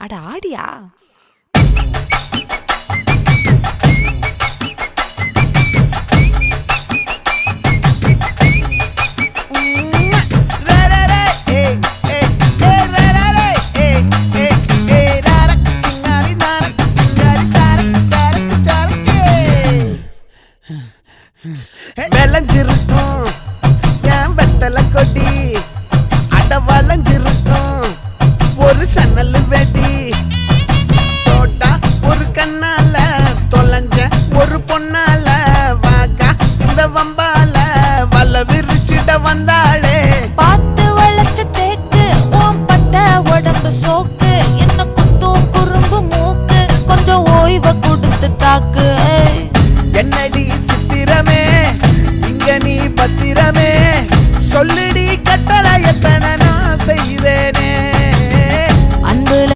அட ஆடியா? விளைஞ்சிருக்கும் என் வெத்தலை கொடி, அட வளைஞ்சிருக்கும் ஒரு சன்னல் வெடி. தோட்டா ஒரு கண்ணால தொலைஞ்ச ஒரு பொண்ணால வாக்கா இந்த வம்பால வல விரிச்சிட வந்தாளே. பார்த்து வளைச்ச தேக்கு ஓம் பட்ட உடம்பு சோக்கு, என்ன குத்தும் குறும்பு மூக்கு, கொஞ்சம் ஓய்வை கொடுத்து தாக்கு. என்னடி சித்திரமே இங்க நீ பத்திரமே சொல்லு